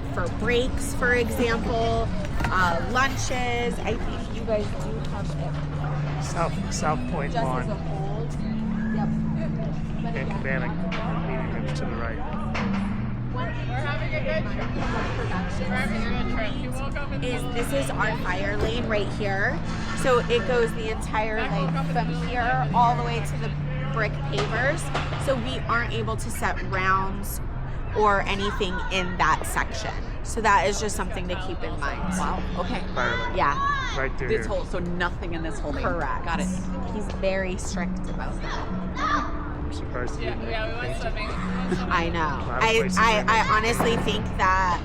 for breaks, for example, lunches. I think you guys do have it. South Point Just Lawn. as a whole. Yep. But And again, Bannock meeting rooms to the right. we're having a good trip. This is our fire lane right here. So it goes the entire length from here all the way to the brick pavers. So we aren't able to set rounds or anything in that section. So that is just something to keep in mind. Wow. Okay. Fire lane. Yeah, Right through This here. whole, so nothing in this whole lane. correct. Got it. He's very strict about that. I'm surprised he didn't paint it. I know. lot of places I honestly think that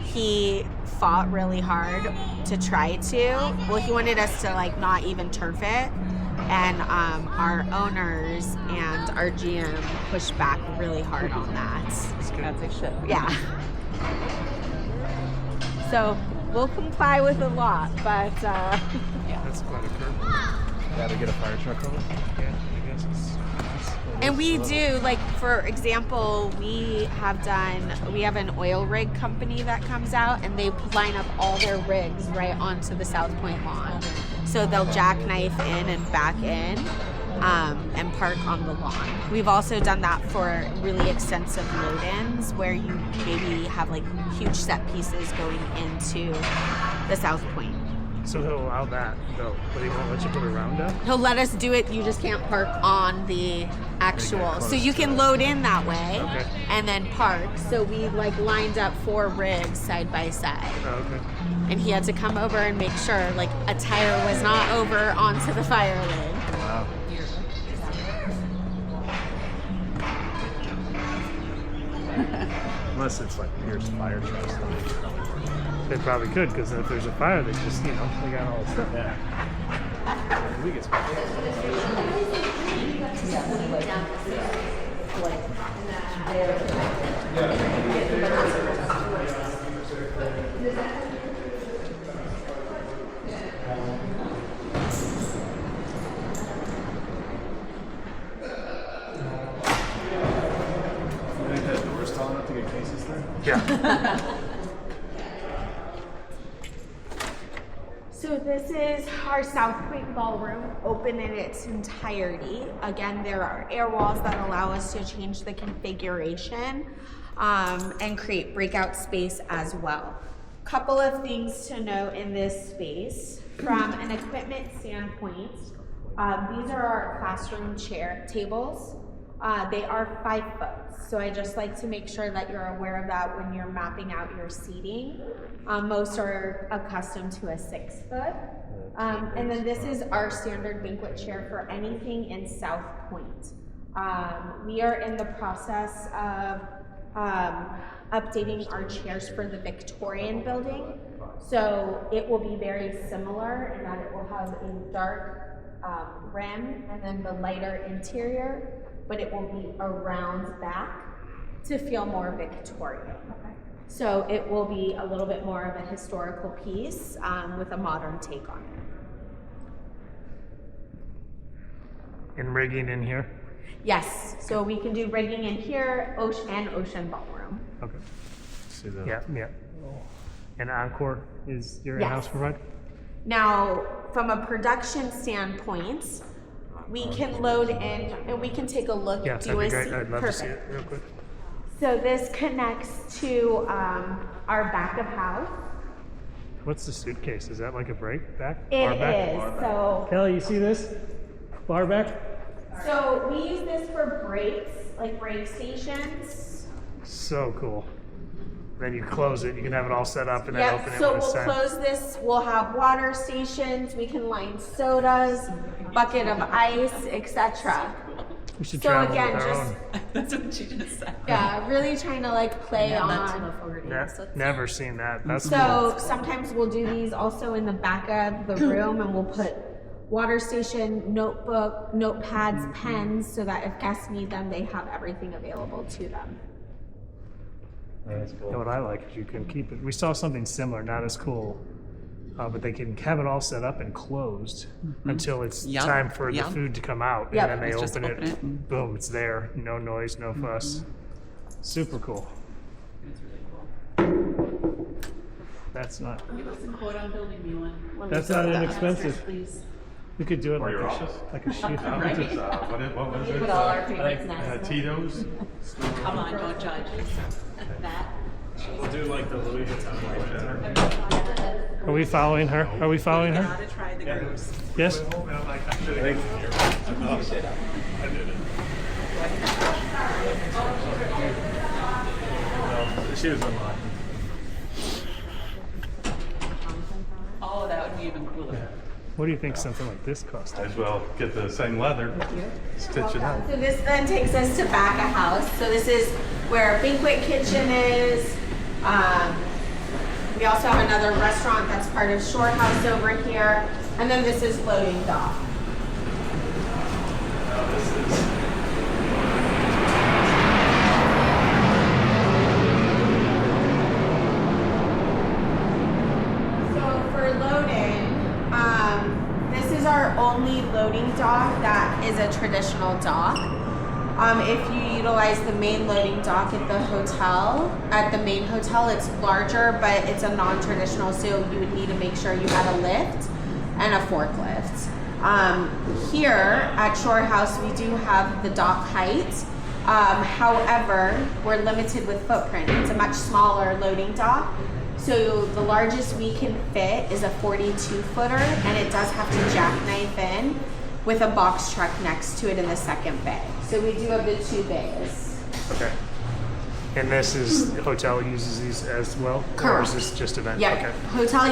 he fought really hard to try to. Well, he wanted us to like not even turf it. And our owners and our GM pushed back really hard on that. It's good. As they should. Yeah. So we'll comply with a lot, but That's quite a curve. Gotta get a fire truck over. Yeah, I guess it's. and we do, like, for example, we have an oil rig company that comes out and they line up all their rigs right onto the South Point lawn. So they'll jackknife in and back in and park on the lawn. We've also done that for really extensive load-ins where you maybe have like huge set pieces going into the South Point. So he'll allow that, though, but he won't let you put a round up? He'll let us do it, you just can't park on the actual. So you can load in that way Okay. and then park. So we like lined up 4 rigs side by side. Oh, okay. And he had to come over and make sure like a tire was not over onto the fire lane. Wow. Unless it's like Pierce fire trucks. They probably could, because if there's a fire, they just, they got all the stuff. Yeah. We get I think that door's tall enough to get cases through. Yeah. So this is our South Point ballroom, open in its entirety. Again, there are air walls that allow us to change the configuration and create breakout space as well. Couple of things to note in this space. From an equipment standpoint, these are our classroom tables. They are 5 foot, so I just like to make sure that you're aware of that when you're mapping out your seating. Most are accustomed to a 6 foot. And then this is our standard banquet chair for anything in South Point. We are in the process of updating our chairs for the Victorian building. So it will be very similar in that it will have a dark rim and then the lighter interior, but it will be a round back to feel more Victorian. So it will be a little bit more of a historical piece with a modern take on it. And rigging in here? Yes, so we can do rigging in here and ocean ballroom. Okay. See the Yeah. And Encore is your Yes. in-house provider? Now, from a production standpoint, we can load in and we can take a look. Yes, Do you that'd be wanna great. see? I'd love to see Perfect. it real quick. So this connects to our back of house. What's the suitcase? Is that like a break back? It Bar back? is. So Kelly, you see this? Bar back? So we use this for breaks, like break stations. So cool. Then you close it, you can have it all set up and then Yep, open it so when it's we'll time. close this, we'll have water stations, we can line sodas, bucket of ice, etc. We should So travel again, with our just, own. That's what she just said. yeah, really trying to like play on. Never seen that. That's So sometimes we'll do these also in the back of the room and we'll put water station, notebook, notepads, pens, so that if guests need them, they have everything available to them. That's cool. cool. What I like is you can keep it. We saw something similar, not as cool, but they can have it all set up and closed until it's Yep, time for yep. the food to come out, Yep. and then they It's just open open it and- boom, it's there. No noise, no fuss. Super cool. It's really cool. that's not. Give us a quote on building me one. That's not inexpensive. Please. We could do it like your a office? like a shoot. What was it? Put all our favorites next. Tito's. Come on, don't judge. That. We'll do like the Louis Vuitton. Are we following her? Are we following her? Gotta try the ghost. Yes. She was unlocked. Oh, that would be even cooler. What do you think something like this costs? Might as well get the same leather, stitch it up. So this then takes us to back of house. So this is where our banquet kitchen is. We also have another restaurant that's part of Shore House over here. And then this is loading dock. So for loading, this is our only loading dock that is a traditional dock. If you utilize the main loading dock at the hotel, at the main hotel, it's larger, but it's a non-traditional, so you would need to make sure you had a lift and a forklift. Here at Shore House, we do have the dock height. However, we're limited with footprint. It's a much smaller loading dock. So the largest we can fit is a 42-footer, and it does have to jackknife in with a box truck next to it in the second bay. So we do have the 2 bays. Okay. And this is the hotel uses these as well? Or Correct. is this just event? Yeah, Okay. hotel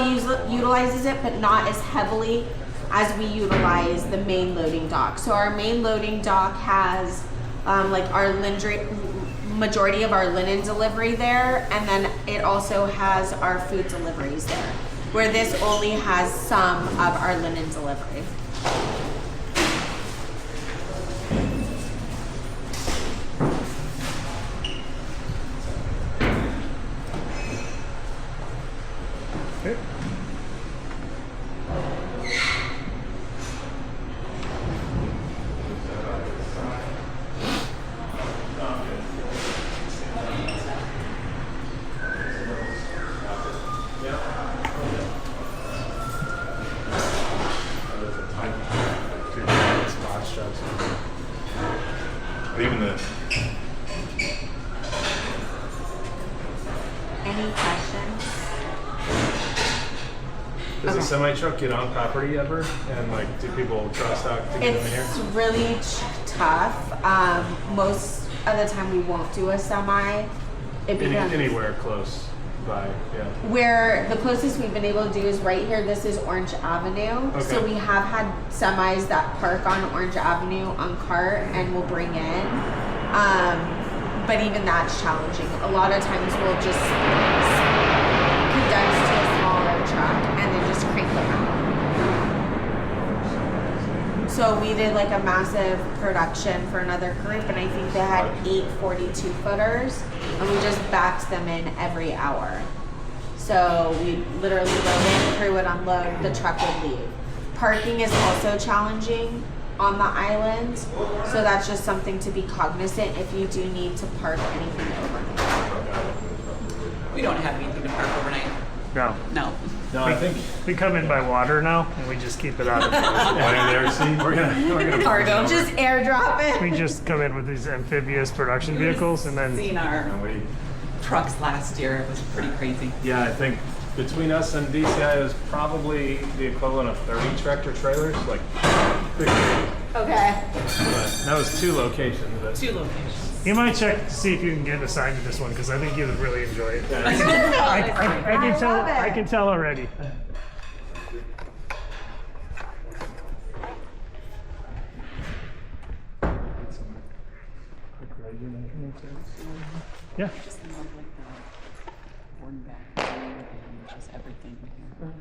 utilizes it, but not as heavily as we utilize the main loading dock. So our main loading dock has like our majority of our linen delivery there, and then it also has our food deliveries there, where this only has some of our linen delivery. Okay. Even the Any questions? does a semi truck get on property ever? And like, do people trust stock to get in here? It's really tough. Most of the time we won't do a semi. It becomes Anywhere close by, yeah. where the closest we've been able to do is right here. This is Orange Avenue. So Okay. we have had semis that park on Orange Avenue on cart and will bring in. But even that's challenging. A lot of times we'll just condense to a smaller truck and then just crank them out. So we did like a massive production for another group, and I think they had 8 42-footers, and we just backed them in every hour. So we literally load in, crew would unload, the truck would leave. Parking is also challenging on the island, so that's just something to be cognizant if you do need to park anything overnight. We don't have anything to park overnight. No. No. No, I think. We come in by water now, and we just keep it out of There, see, we're gonna Cargo. Just airdrop it. We just come in with these amphibious production vehicles, and then Seen our And we, trucks last year. It was pretty crazy. yeah, I think between us and DCI, it was probably the equivalent of 30 tractor trailers, like 50. Okay. But that was 2 locations. But 2 locations. you might check to see if you can get assigned to this one, because I think you would really enjoy it. yeah, I can tell. love it. I can tell already. Yeah. Just love like the worn back and just everything here.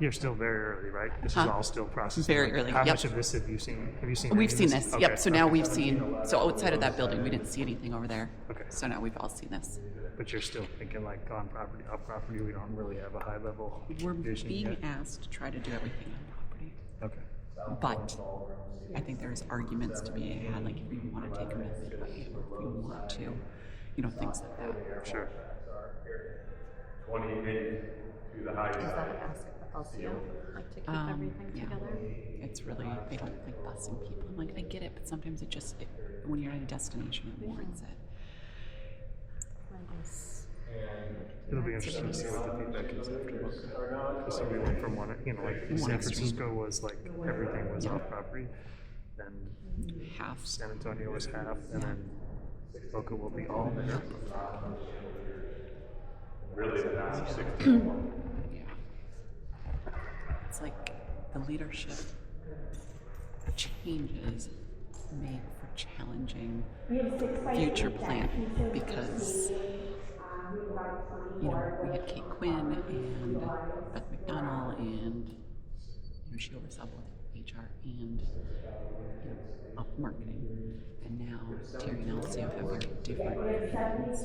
You're still very early, right? This is Huh? all still processing. Very early, How yep. much of this have you seen? Have you seen? We've any of seen this. Okay, Yep. So now okay. we've seen. So outside of that building, we didn't see anything over there. Okay. So now we've all seen this. But you're still thinking like on property, off property. We don't really have a high level We're vision being yet. asked to try to do everything on property, Okay. but I think there's arguments to be had, like if you want to take a method, if you want to, things like that. Sure. 28 to the high Is that side. LCO, like to keep everything Yeah. together? It's really, they don't like busing people. I'm like, I get it, but sometimes when you're at a destination, it warrants it. It'll be interesting to see what the feedback is after Boca. Because somebody went from one, you know, like San Francisco was like everything was off property, then Half. San Antonio was half, and then Boca will be all there. Really, the last 60. Yeah. It's like the leadership changes made for challenging future planning because, you know, we had Kate Quinn and Beth McDonald and, you know, she oversaw both HR and, you know, marketing. And now Terry and Alcio have very different visions,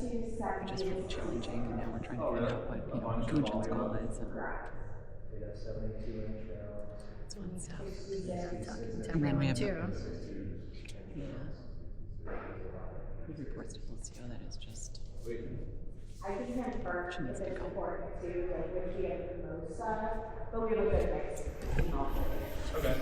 which is really challenging. And now we're trying to find out what, you know, what Gujin's goal is. And it's fun stuff. Talking to And then we everyone have too. Yeah. He reports to Alcio that is just. I can confirm She needs if to it's go. important too, like which we have the most of, but we have a good mix between all of it. Okay.